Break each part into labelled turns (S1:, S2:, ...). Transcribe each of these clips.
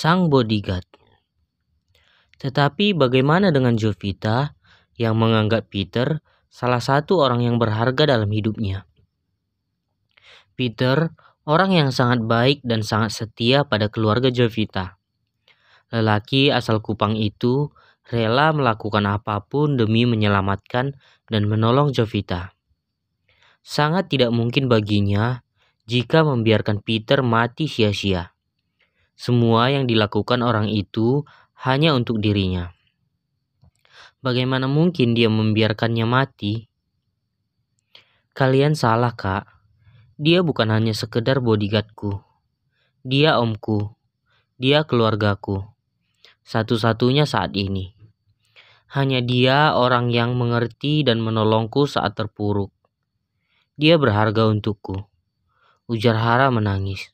S1: sang bodyguard. Tetapi bagaimana dengan Jovita yang menganggap Peter salah satu orang yang berharga dalam hidupnya? Peter, orang yang sangat baik dan sangat setia pada keluarga Jovita. Lelaki asal Kupang itu rela melakukan apapun demi menyelamatkan dan menolong Jovita. Sangat tidak mungkin baginya jika membiarkan Peter mati sia-sia. Semua yang dilakukan orang itu hanya untuk dirinya. Bagaimana mungkin dia membiarkannya mati? Kalian salah, Kak. Dia bukan hanya sekedar bodyguardku. Dia omku. Dia keluargaku. Satu-satunya saat ini. Hanya dia orang yang mengerti dan menolongku saat terpuruk. Dia berharga untukku. Ujar Hara menangis.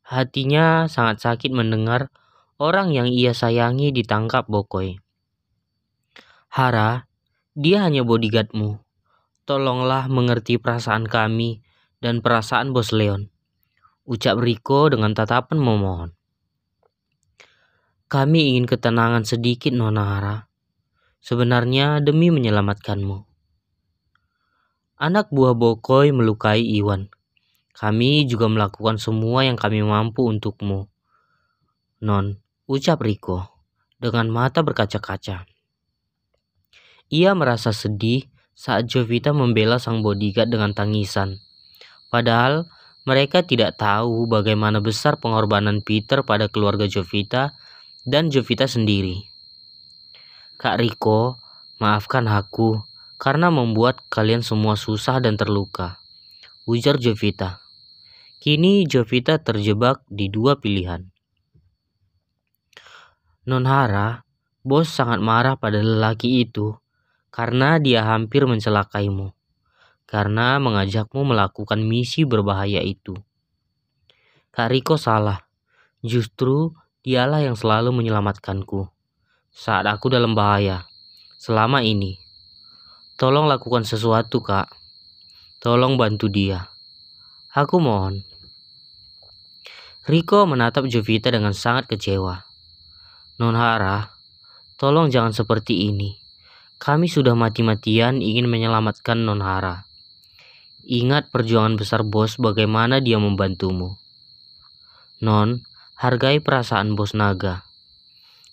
S1: Hatinya sangat sakit mendengar orang yang ia sayangi ditangkap Bokoi. Hara, dia hanya bodyguardmu. Tolonglah mengerti perasaan kami dan perasaan Bos Leon. Ucap Riko dengan tatapan memohon. Kami ingin ketenangan sedikit, Nona Hara. Sebenarnya demi menyelamatkanmu. Anak buah Bokoi melukai Iwan. Kami juga melakukan semua yang kami mampu untukmu, Non, ucap Riko dengan mata berkaca-kaca. Ia merasa sedih saat Jovita membela sang bodyguard dengan tangisan. Padahal mereka tidak tahu bagaimana besar pengorbanan Peter pada keluarga Jovita dan Jovita sendiri. Kak Riko, maafkan aku karena membuat kalian semua susah dan terluka, ujar Jovita. Kini Jovita terjebak di dua pilihan. Non Hara, bos sangat marah pada lelaki itu karena dia hampir mencelakaimu, karena mengajakmu melakukan misi berbahaya itu. Kak Riko salah, justru dialah yang selalu menyelamatkanku saat aku dalam bahaya selama ini. Tolong lakukan sesuatu, Kak. Tolong bantu dia. Aku mohon. Riko menatap Jovita dengan sangat kecewa. Non Hara, tolong jangan seperti ini. Kami sudah mati-matian ingin menyelamatkan Non Hara. Ingat perjuangan besar bos bagaimana dia membantumu. Non, hargai perasaan bos naga.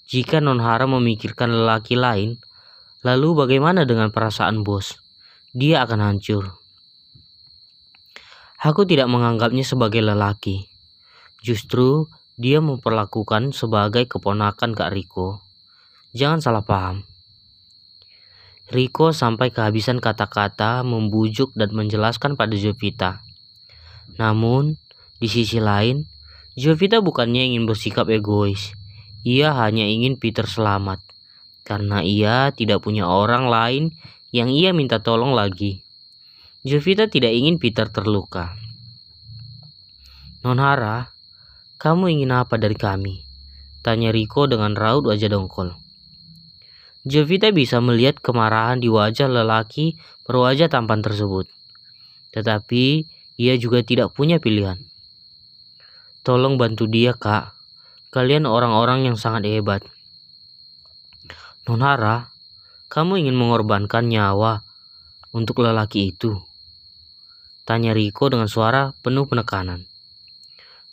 S1: Jika Non Hara memikirkan lelaki lain, lalu bagaimana dengan perasaan bos? Dia akan hancur. Aku tidak menganggapnya sebagai lelaki. Justru dia memperlakukan sebagai keponakan Kak Riko. Jangan salah paham. Riko sampai kehabisan kata-kata membujuk dan menjelaskan pada Jovita. Namun, di sisi lain, Jovita bukannya ingin bersikap egois. Ia hanya ingin Peter selamat. Karena ia tidak punya orang lain yang ia minta tolong lagi. Jovita tidak ingin Peter terluka. Non Hara, kamu ingin apa dari kami? Tanya Riko dengan raut wajah dongkol. Jovita bisa melihat kemarahan di wajah lelaki berwajah tampan tersebut. Tetapi ia juga tidak punya pilihan. Tolong bantu dia, Kak. Kalian orang-orang yang sangat hebat. Non Hara, kamu ingin mengorbankan nyawa untuk lelaki itu? Tanya Riko dengan suara penuh penekanan.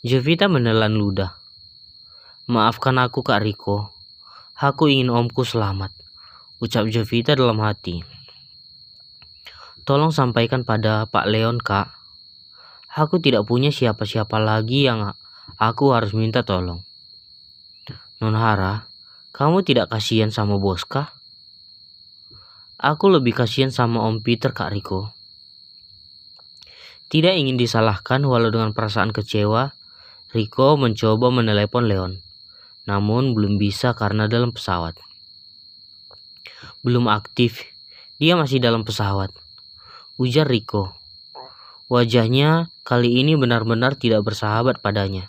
S1: Jovita menelan ludah. Maafkan aku, Kak Riko. Aku ingin omku selamat, ucap Jovita dalam hati. Tolong sampaikan pada Pak Leon, Kak. Aku tidak punya siapa-siapa lagi yang aku harus minta tolong. Non Hara, kamu tidak kasihan sama bos kah? Aku lebih kasihan sama Om Peter, Kak Riko. Tidak ingin disalahkan walau dengan perasaan kecewa, Riko mencoba menelepon Leon. Namun belum bisa karena dalam pesawat. Belum aktif, dia masih dalam pesawat, ujar Riko. Wajahnya kali ini benar-benar tidak bersahabat padanya.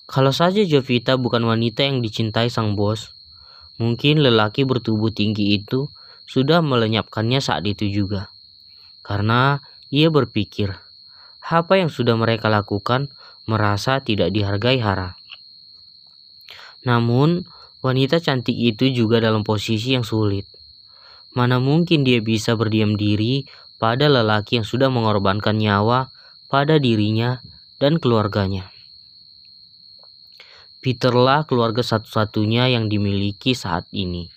S1: Kalau saja Jovita bukan wanita yang dicintai sang bos, mungkin lelaki bertubuh tinggi itu sudah melenyapkannya saat itu juga. Karena ia berpikir, apa yang sudah mereka lakukan merasa tidak dihargai Hara. Namun, wanita cantik itu juga dalam posisi yang sulit. Mana mungkin dia bisa berdiam diri pada lelaki yang sudah mengorbankan nyawa pada dirinya dan keluarganya. Peterlah keluarga satu-satunya yang dimiliki saat ini.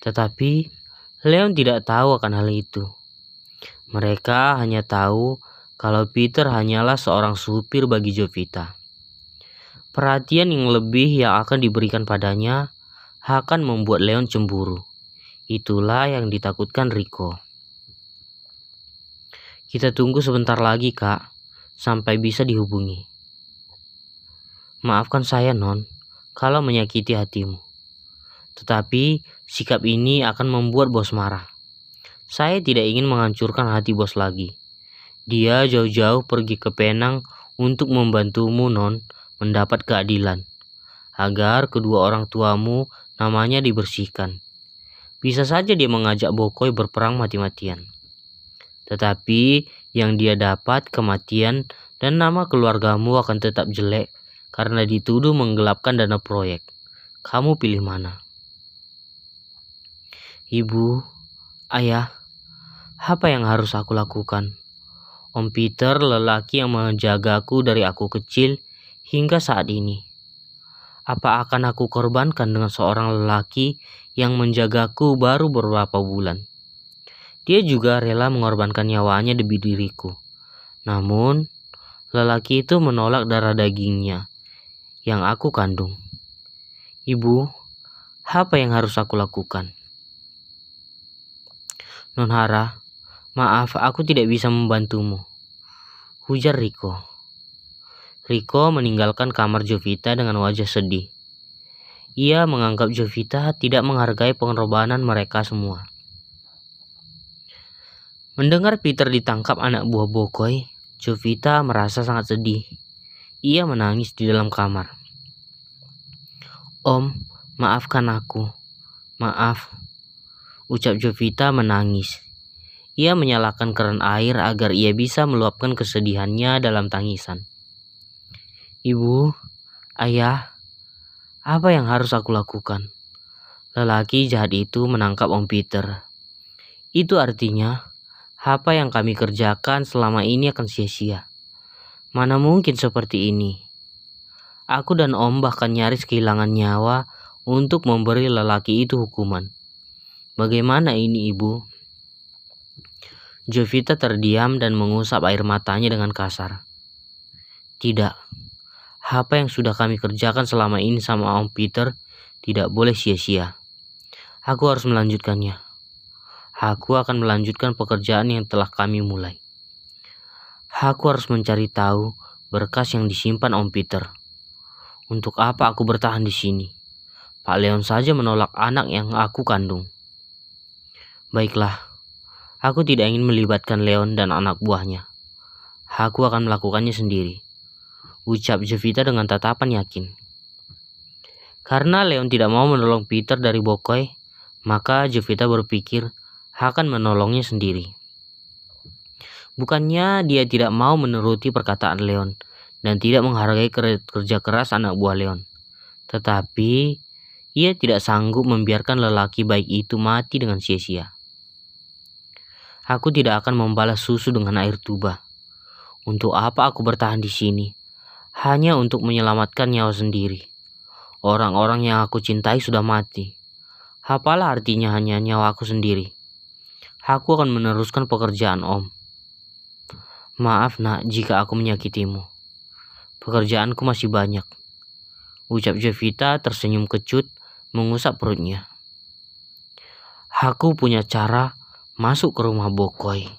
S1: Tetapi Leon tidak tahu akan hal itu. Mereka hanya tahu kalau Peter hanyalah seorang supir bagi Jovita. Perhatian yang lebih yang akan diberikan padanya akan membuat Leon cemburu. Itulah yang ditakutkan Rico. Kita tunggu sebentar lagi, Kak, sampai bisa dihubungi. Maafkan saya, Non, kalau menyakiti hatimu. Tetapi sikap ini akan membuat bos marah. Saya tidak ingin menghancurkan hati bos lagi. Dia jauh-jauh pergi ke Penang untuk membantumu, Non, mendapat keadilan, agar kedua orang tuamu namanya dibersihkan. Bisa saja dia mengajak Bokoi berperang mati-matian. Tetapi yang dia dapat kematian dan nama keluargamu akan tetap jelek karena dituduh menggelapkan dana proyek. Kamu pilih mana? Ibu, ayah, apa yang harus aku lakukan? Om Peter, lelaki yang menjagaku dari aku kecil hingga saat ini. Apa akan aku korbankan dengan seorang lelaki yang menjagaku baru beberapa bulan? Dia juga rela mengorbankan nyawanya demi diriku. Namun, lelaki itu menolak darah dagingnya yang aku kandung. Ibu, apa yang harus aku lakukan? Nonhara, maaf, aku tidak bisa membantumu, ujar Rico. Rico meninggalkan kamar Jovita dengan wajah sedih. Ia menganggap Jovita tidak menghargai pengorbanan mereka semua. Mendengar Peter ditangkap anak buah Bokoi, Jovita merasa sangat sedih. Ia menangis di dalam kamar. Om, maafkan aku. Maaf, ucap Jovita menangis. Ia menyalakan keran air agar ia bisa meluapkan kesedihannya dalam tangisan. Ibu, ayah, apa yang harus aku lakukan? Lelaki jahat itu menangkap Om Peter. Itu artinya, apa yang kami kerjakan selama ini akan sia-sia. Mana mungkin seperti ini. Aku dan Om bahkan nyaris kehilangan nyawa untuk memberi lelaki itu hukuman. Bagaimana ini, Ibu? Jovita terdiam dan mengusap air matanya dengan kasar. Tidak. Apa yang sudah kami kerjakan selama ini sama Om Peter tidak boleh sia-sia. Aku harus melanjutkannya. Aku akan melanjutkan pekerjaan yang telah kami mulai. Aku harus mencari tahu berkas yang disimpan Om Peter. Untuk apa aku bertahan di sini? Pak Leon saja menolak anak yang aku kandung. Baiklah, aku tidak ingin melibatkan Leon dan anak buahnya. Aku akan melakukannya sendiri, ucap Jovita dengan tatapan yakin. Karena Leon tidak mau menolong Peter dari Bokoi, maka Jovita berpikir akan menolongnya sendiri. Bukannya dia tidak mau menuruti perkataan Leon dan tidak menghargai kerja keras anak buah Leon, tetapi ia tidak sanggup membiarkan lelaki baik itu mati dengan sia-sia. Aku tidak akan membalas susu dengan air tuba. Untuk apa aku bertahan di sini? Hanya untuk menyelamatkan nyawa sendiri. Orang-orang yang aku cintai sudah mati. Apalah artinya hanya nyawa aku sendiri? Aku akan meneruskan pekerjaan Om. Maaf nak jika aku menyakitimu. Pekerjaanku masih banyak, ucap Jovita tersenyum kecut mengusap perutnya. Aku punya cara masuk ke rumah Bokoi.